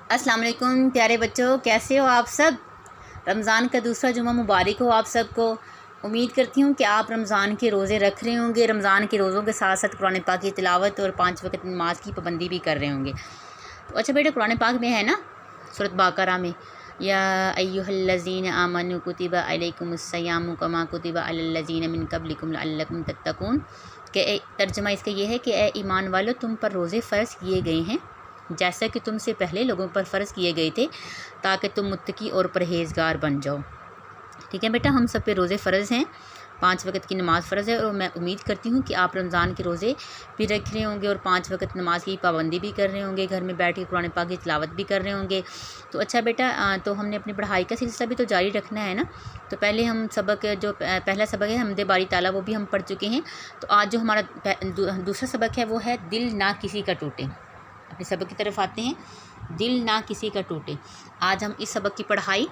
अस्सलाम वालेकुम प्यारे बच्चों, कैसे हो आप सब। रमज़ान का दूसरा जुमा मुबारक हो आप सबको। उम्मीद करती हूँ कि आप रमज़ान के रोज़े रख रहे होंगे, रमज़ान के रोज़ों के साथ साथ कुरान पाक की तिलावत और 5 वक्त नमाज की पाबंदी भी कर रहे होंगे। तो अच्छा बेटा, कुरान पाक में है ना सूरत बकरा में या अय्युहल्लज़ीना आमनू कुतिबा अलैकुमुस्सियामु कमा कुतिबा अलल्लज़ीना मिन क़ब्लिकुम लअल्लकुम तत्तक़ून के तर्जमा इसका ये है कि ए ईमान वालों, तुम पर रोज़े फ़र्ज़ किए गए हैं जैसा कि तुमसे पहले लोगों पर फ़र्ज़ किए गए थे, ताकि तुम मुत्तकी और परहेज़गार बन जाओ। ठीक है बेटा, हम सब पे रोज़े फ़र्ज़ हैं, 5 वक्त की नमाज़ फ़र्ज़ है और मैं उम्मीद करती हूँ कि आप रमज़ान के रोज़े भी रख रहे होंगे और 5 वक्त नमाज की पाबंदी भी कर रहे होंगे, घर में बैठ के कुरान पाक की तिलावत भी कर रहे होंगे। तो अच्छा बेटा, तो हमने अपनी पढ़ाई का सिलसिला भी तो जारी रखना है ना। तो पहले हम सबक जो पहला सबक है हमदे बारी ताला, वो भी हम पढ़ चुके हैं। तो आज जो हमारा दूसरा सबक है वो है दिल ना किसी का टूटे। अपने सबक की तरफ आते हैं, दिल ना किसी का टूटे। आज हम इस सबक की पढ़ाई,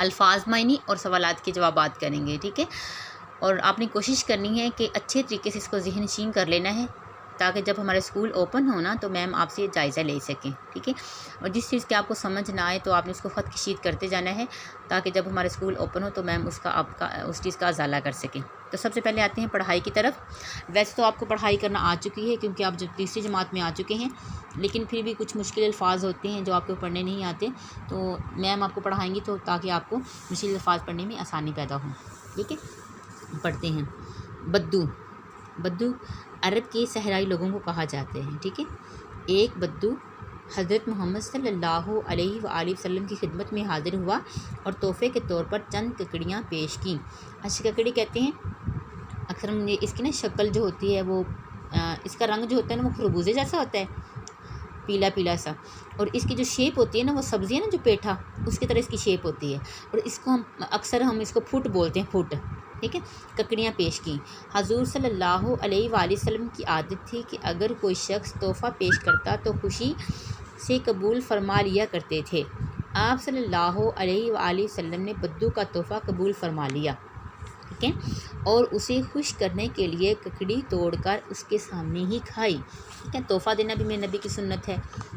अल्फाज मायनी और सवालात के जवाबात करेंगे। ठीक है, और आपने कोशिश करनी है कि अच्छे तरीके से इसको ज़हनशीन कर लेना है, ताकि जब हमारे स्कूल ओपन हो ना तो मैम आपसे जायज़ा ले सकें। ठीक है, और जिस चीज़ की आपको समझ ना आए तो आपने उसको ख़त कशीद करते जाना है, ताकि जब हमारे स्कूल ओपन हो तो मैम उसका आपका उस चीज़ का अजाला कर सकें। तो सबसे पहले आते हैं पढ़ाई की तरफ। वैसे तो आपको पढ़ाई करना आ चुकी है, क्योंकि आप जब तीसरी जमात में आ चुके हैं, लेकिन फिर भी कुछ मुश्किल अल्फाज होते हैं जो आपको पढ़ने नहीं आते, तो मैम आपको पढ़ाएँगी तो ताकि आपको मुश्किल अल्फाज पढ़ने में आसानी पैदा हो। ठीक है, पढ़ते हैं। बद्दू, बद्दू अरब के सहराई लोगों को कहा जाते हैं। ठीक है, एक बद्दू हज़रत मोहम्मद सल्लल्लाहु अलैहि वसल्लम की खिदमत में हाज़िर हुआ और तोहफ़े के तौर पर चंद ककड़ियाँ पेश की। अच्छा, ककड़ी कहते हैं अक्सर हम इसकी ना शक्ल जो होती है वो इसका रंग जो होता है ना वो खरबूजे जैसा होता है, पीला पीला सा, और इसकी जो शेप होती है ना वो सब्ज़ी है ना जो पेठा, उसकी तरह इसकी शेप होती है, और इसको हम इसको फुट बोलते हैं, फुट। ठीक है, ककड़ियाँ पेश की। हजूर सल्लल्लाहु अलैहि वसल्लम की आदत थी कि अगर कोई शख्स तोहफ़ा पेश करता तो खुशी से कबूल फरमा लिया करते थे। आप सल्लल्लाहु अलैहि वसल्लम ने बद्दू का तोहफ़ा कबूल फरमा लिया। ठीक है, और उसे खुश करने के लिए ककड़ी तोड़कर उसके सामने ही खाई। ठीक है, तोहफ़ा देना भी मेरे नबी की सुन्नत है,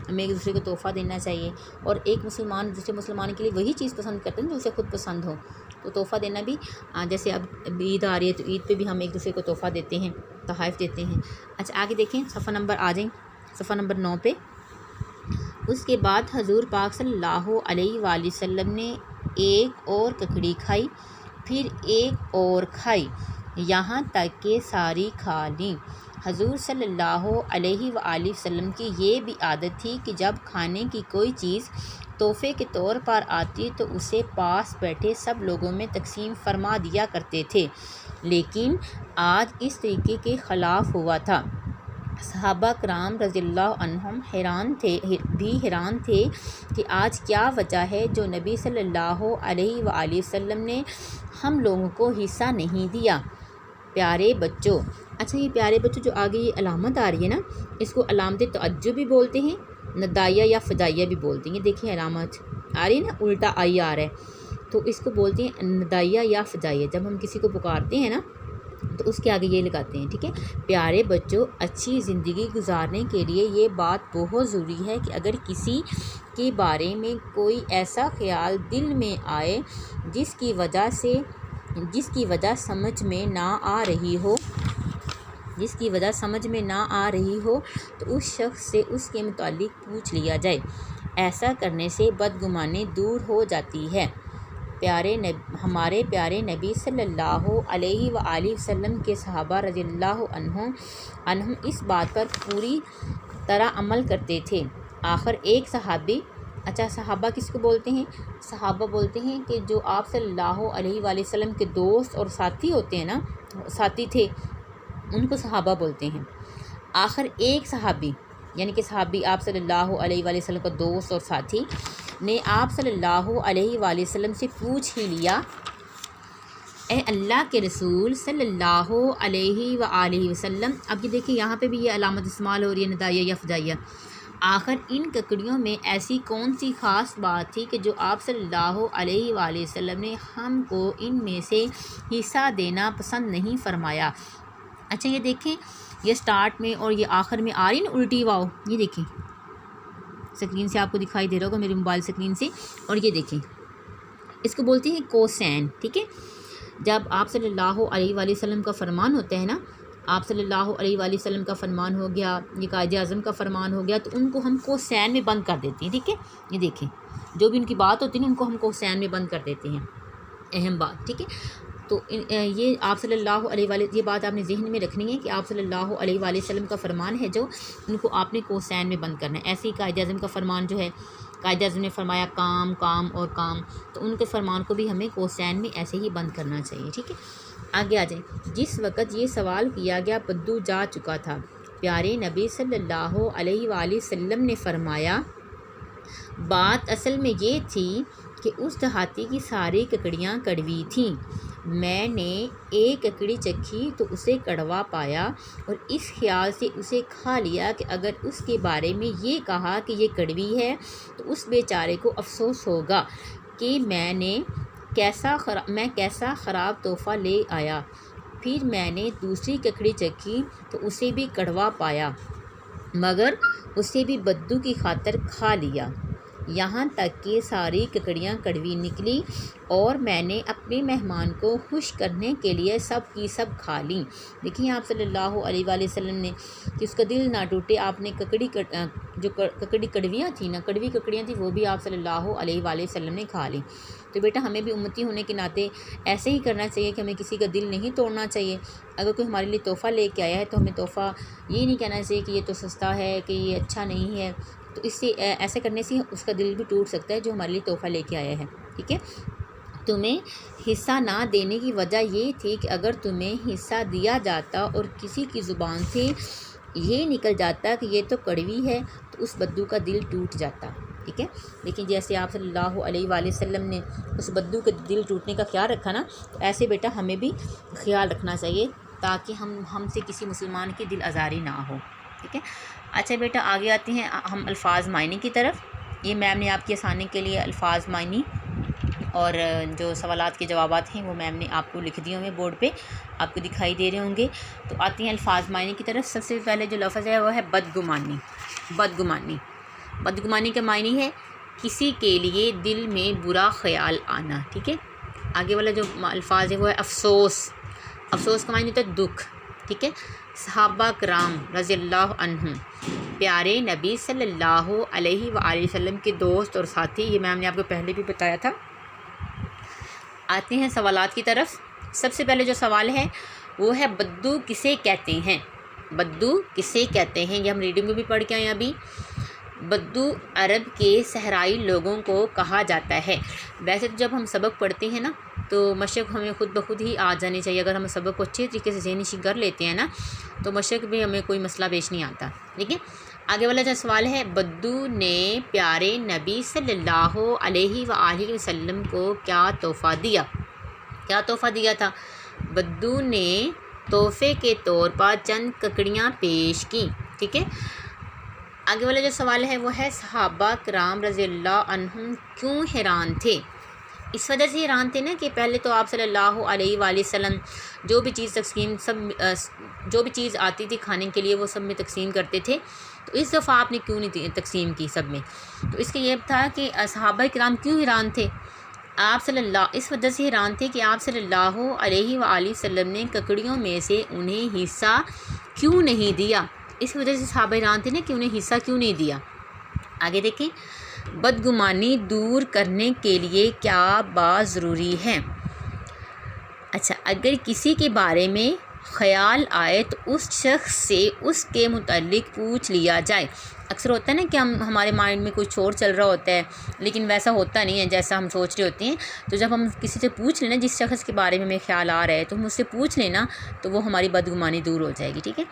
हमें एक दूसरे को तोहफ़ा देना चाहिए, और एक मुसलमान दूसरे मुसलमान के लिए वही चीज़ पसंद करते हैं जो उसे खुद पसंद हो। तो तोहफ़ा देना भी, जैसे अब ईद आ रही है तो ईद पे भी हम एक दूसरे को तोहफ़ा देते हैं, तोहफ़ देते हैं। अच्छा, आगे देखें, सफ़ा नंबर आ जाएँ, सफ़ा नंबर 9 पे। उसके बाद हजूर पाक सल्लल्लाहु अलैहि वसल्लम ने एक और ककड़ी खाई, फिर एक और खाई, यहाँ तक कि सारी खा ली। हजूर सल्लल्लाहु अलैहि वसल्लम की ये भी आदत थी कि जब खाने की कोई चीज़ तोहफ़े के तौर पर आती तो उसे पास बैठे सब लोगों में तकसीम फरमा दिया करते थे, लेकिन आज इस तरीके के ख़िलाफ़ हुआ था। सहाबा कराम रज़ियल्लाहु अन्हुम हैरान थे कि आज क्या वजह है जो नबी सल्लल्लाहु अलैहि वसल्लम ने हम लोगों को हिस्सा नहीं दिया। प्यारे बच्चों, अच्छा ये प्यारे बच्चों जो आगे ये अलामत आ रही है ना, इसको अलामत तअज्जुब भी बोलते हैं, नदाया या फ़जाइया भी बोलते हैं। देखिए अलामत आ रही है ना, उल्टा आई आ रहा है, तो इसको बोलते हैं नदाया या फ़जाइया। जब हम किसी को पुकारते हैं ना तो उसके आगे ये लगाते हैं। ठीक है, प्यारे बच्चों, अच्छी ज़िंदगी गुजारने के लिए ये बात बहुत ज़रूरी है कि अगर किसी के बारे में कोई ऐसा ख्याल दिल में आए जिसकी वजह समझ में ना आ रही हो तो उस शख्स से उसके मुतालिक पूछ लिया जाए। ऐसा करने से बदगुमानी दूर हो जाती है। हमारे प्यारे नबी सल्लल्लाहु अलैहि वसल्लम के सहाबा रज़ियल्लाहु अन्हुम इस बात पर पूरी तरह अमल करते थे। आखिर एक सहाबी, अच्छा सहाबा किसको बोलते हैं? सहाबा बोलते हैं कि जो आप सल्लल्लाहु अलैहि वसल्लम के दोस्त और साथी होते हैं ना, साथी थे, उनको सहाबा बोलते हैं। आखिर एक सहाबी यानी कि सहाबी आप सल्लल्लाहु अलैहि वसल्लम का दोस्त और साथी ने आप सल्लल्लाहु अलैहि वसल्लम से पूछ ही लिया, ए अल्लाह के रसूल सल्लल्लाहु अलैहि वसल्लम। अब ये देखिए यहाँ पे भी ये अलामत इस्तेमाल हो रही है, नदाया या फ़जाइया। आखिर इन ककड़ियों में ऐसी कौन सी ख़ास बात थी कि जो आप सल्लल्लाहु अलैहि वसल्लम ने हमको इनमें से हिस्सा देना पसंद नहीं फरमाया। अच्छा ये देखें, ये स्टार्ट में और ये आखिर में आ रही ना उल्टी वाव, ये देखें स्क्रीन से आपको दिखाई दे रहा होगा, मेरी मोबाइल स्क्रीन से। और ये देखें, इसको बोलते हैं कोसैन, ठीक है। जब आप सल्लल्लाहु अलैहि वसल्लम का फरमान होता है ना, आप सल्लल्लाहु अलैहि वसल्लम का फरमान हो गया, ये कायदे आज़म का फरमान हो गया, तो उनको हम कोसैन में बंद कर देते हैं, ठीक है। ये देखें, जो भी उनकी बात होती है ना, उनको हम कोसैन में बंद कर देते हैं, अहम बात, ठीक है। तो ये आप सल्लल्लाहु अलैहि वसल्लम, ये बात आपने ज़हन में रखनी है कि आप सल्लल्लाहु अलैहि वसल्लम का फरमान है जो, उनको आपने कोसैन में बंद करना है। ऐसे ही कायदे आज़म का फरमान जो है, कायदे आज़म ने फरमाया काम काम और काम, तो उनके फरमान को भी हमें कोसैन में ऐसे ही बंद करना चाहिए, ठीक है। आगे आ जाए। जिस वक़्त ये सवाल किया गया बद्दू जा चुका था, प्यारे नबी सल्लल्लाहु अलैहि वसल्लम ने फरमाया, बात असल में ये थी कि उस देहाती की सारी ककड़ियाँ कड़वी थीं। मैंने एक ककड़ी चखी तो उसे कड़वा पाया और इस ख्याल से उसे खा लिया कि अगर उसके बारे में ये कहा कि ये कड़वी है तो उस बेचारे को अफसोस होगा कि मैं कैसा ख़राब तोहफ़ा ले आया। फिर मैंने दूसरी ककड़ी चखी तो उसे भी कड़वा पाया, मगर उसे भी बद्दू की खातर खा लिया, यहाँ तक कि सारी ककड़ियाँ कड़वी निकली और मैंने अपने मेहमान को खुश करने के लिए सब की सब खा ली। देखिए आप सल्लल्लाहु अलैहि वसल्लम ने कि उसका दिल ना टूटे, आपने जो ककड़ी कड़वियाँ थी ना, कड़वी ककड़ियाँ थी, वो भी आप सल्लल्लाहु अलैहि वसल्लम ने खा ली। तो बेटा हमें भी उम्मती होने के नाते ऐसे ही करना चाहिए कि हमें किसी का दिल नहीं तोड़ना चाहिए। अगर कोई हमारे लिए तोहफ़ा लेके आया है तो हमें तोहफ़ा ये नहीं कहना चाहिए कि ये तो सस्ता है, कि ये अच्छा नहीं है, तो इससे ऐसे करने से उसका दिल भी टूट सकता है जो हमारे लिए तोहफ़ा लेके आया है, ठीक है। तुम्हें हिस्सा ना देने की वजह ये थी कि अगर तुम्हें हिस्सा दिया जाता और किसी की ज़ुबान से ये निकल जाता कि ये तो कड़वी है, तो उस बद्दू का दिल टूट जाता, ठीक है। लेकिन जैसे आप सल्लल्लाहु अलैहि वसल्लम ने उस बद्दू के दिल टूटने का ख्याल रखा ना, तो ऐसे बेटा हमें भी ख्याल रखना चाहिए ताकि हमसे किसी मुसलमान की दिल आज़ारी ना हो, ठीक है। अच्छा बेटा आगे आते हैं हम अल्फाज मायने की तरफ। ये मैम ने आपकी आसानी के लिए अल्फाज मायनी और जो सवालात के जवाबात हैं वो मैम ने आपको लिख दिए होंगे, बोर्ड पे आपको दिखाई दे रहे होंगे। तो आती हैं अल्फाज मायने की तरफ। सबसे पहले जो लफ्ज़ है वो है बदगुमानी। बदगुमानी, बदगुमानी का मायने है किसी के लिए दिल में बुरा ख्याल आना, ठीक है। आगे वाला जो अल्फाज है वो है अफसोस। अफसोस का मायने होता है दुख, ठीक है। सहाबा कराम रज़ियल्लाहु अन्हुम, प्यारे नबी सल्लल्लाहु अलैहि वसल्लम के दोस्त और साथी, ये मैम ने आपको पहले भी बताया था। आते हैं सवालात की तरफ। सबसे पहले जो सवाल है वो है बद्दू किसे कहते हैं। बद्दू किसे कहते हैं, ये हम रीडिंग में भी पढ़ के आए अभी। बद्दू अरब के सहराई लोगों को कहा जाता है। वैसे तो जब हम सबक पढ़ते हैं ना तो मशक हमें खुद ब खुद ही आ जानी चाहिए। अगर हम सबक को अच्छे तरीके से ज़हनी कर लेते हैं ना तो मशक में हमें कोई मसला पेश नहीं आता, ठीक है। आगे वाला जो सवाल है, बद्दू ने प्यारे नबी सल्लल्लाहु अलैहि वसल्लम को क्या तोहफ़ा दिया। क्या तोहफ़ा दिया था? बद्दू ने तोहफ़े के तौर पर चंद ककड़ियाँ पेश की, ठीक है। आगे वाला जो सवाल है वो है सहाबा कराम रज़ियल्लाहु अन्हुम क्यों हैरान थे। इस वजह से हैरान थे ना कि पहले तो आप सल्लल्लाहु अलैहि वसल्लम जो भी चीज़ आती थी खाने के लिए वो सब में तकसीम करते थे, तो इस दफ़ा आपने क्यों नहीं तकसीम की सब में। तो इसका ये था कि सहाबा कराम क्यों हैरान थे। इस वजह से हैरान थे कि आप सल्लल्लाहु अलैहि वसल्लम ने ककड़ियों में से उन्हें हिस्सा क्यों नहीं दिया। इस वजह से सहाबा हैरान थे ना कि उन्हें हिस्सा क्यों नहीं दिया। आगे देखें, बदगुमानी दूर करने के लिए क्या बात ज़रूरी है। अच्छा, अगर किसी के बारे में ख़याल आए तो उस शख्स से उसके मुतालिक पूछ लिया जाए। अक्सर होता है ना कि हमारे माइंड में कुछ और चल रहा होता है लेकिन वैसा होता नहीं है जैसा हम सोच रहे होते हैं। तो जब हम किसी से पूछ लेना जिस शख्स के बारे में हमें ख्याल आ रहा है तो हम उससे पूछ लेना तो वो हमारी बदगुमानी दूर हो जाएगी, ठीक है।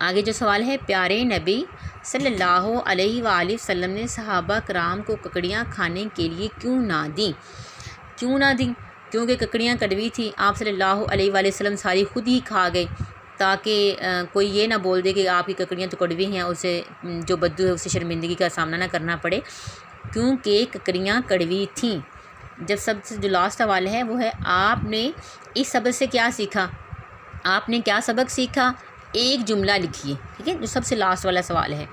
आगे जो सवाल है, प्यारे नबी सल्लल्लाहु अलैहि वसल्लम ने सहाबा कराम को ककड़ियाँ खाने के लिए क्यों ना दी। क्यों ना दी? क्योंकि ककड़ियाँ कड़वी थी। आप सल्लल्लाहु अलैहि वसल्लम सारी खुद ही खा गए ताकि कोई ये ना बोल दे कि आपकी ककड़ियाँ तो कड़वी हैं, उसे जो बद्दू है उसे शर्मिंदगी का सामना ना करना पड़े, क्योंकि ककड़ियाँ कड़वी थीं। जब सबसे जो लास्ट सवाल है वो है, आपने इस सबक से क्या सीखा। आपने क्या सबक सीखा, एक जुमला लिखिए, ठीक है। जो सबसे लास्ट वाला सवाल है,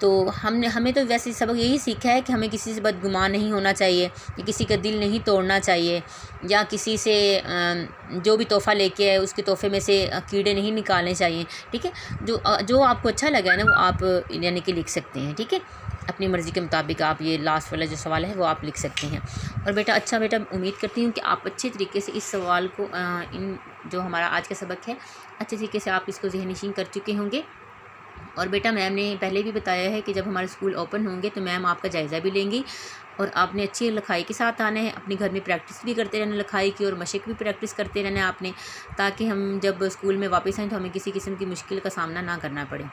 तो हमें तो वैसे सबक यही सीखा है कि हमें किसी से बदगुमान नहीं होना चाहिए, कि किसी का दिल नहीं तोड़ना चाहिए, या किसी से जो भी तोहफ़ा लेके आए उसके तोहफ़े में से कीड़े नहीं निकालने चाहिए। ठीक है, जो आपको अच्छा लगा है ना वो आप यानी कि लिख सकते हैं। ठीक है, अपनी मर्ज़ी के मुताबिक आप ये लास्ट वाला जो सवाल है वो आप लिख सकते हैं। और बेटा उम्मीद करती हूँ कि आप अच्छे तरीके से इस सवाल को इन जो हमारा आज का सबक है अच्छे तरीके से आप इसको ज़हननशीन कर चुके होंगे। और बेटा मैम ने पहले भी बताया है कि जब हमारे स्कूल ओपन होंगे तो मैम आपका जायज़ा भी लेंगी, और आपने अच्छी लिखाई के साथ आना है, अपने घर में प्रैक्टिस भी करते रहना लिखाई की, और मशक भी प्रैक्टिस करते रहना है आपने, ताकि हम जब स्कूल में वापस आएँ तो हमें किसी किस्म की मुश्किल का सामना ना करना पड़े।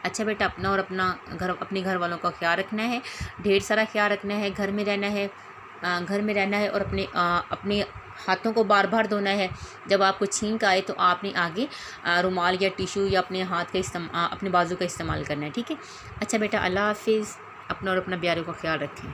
अच्छा बेटा, अपने घर वालों का ख्याल रखना है, ढेर सारा ख्याल रखना है, घर में रहना है और अपने हाथों को बार बार धोना है। जब आपको छींक आए तो आपने आगे रुमाल या टिशू या अपने हाथ का अपने बाजू का इस्तेमाल करना है। ठीक है, अच्छा बेटा, अल्लाह हाफिज़। अपना और अपना प्यारे का ख्याल रखें।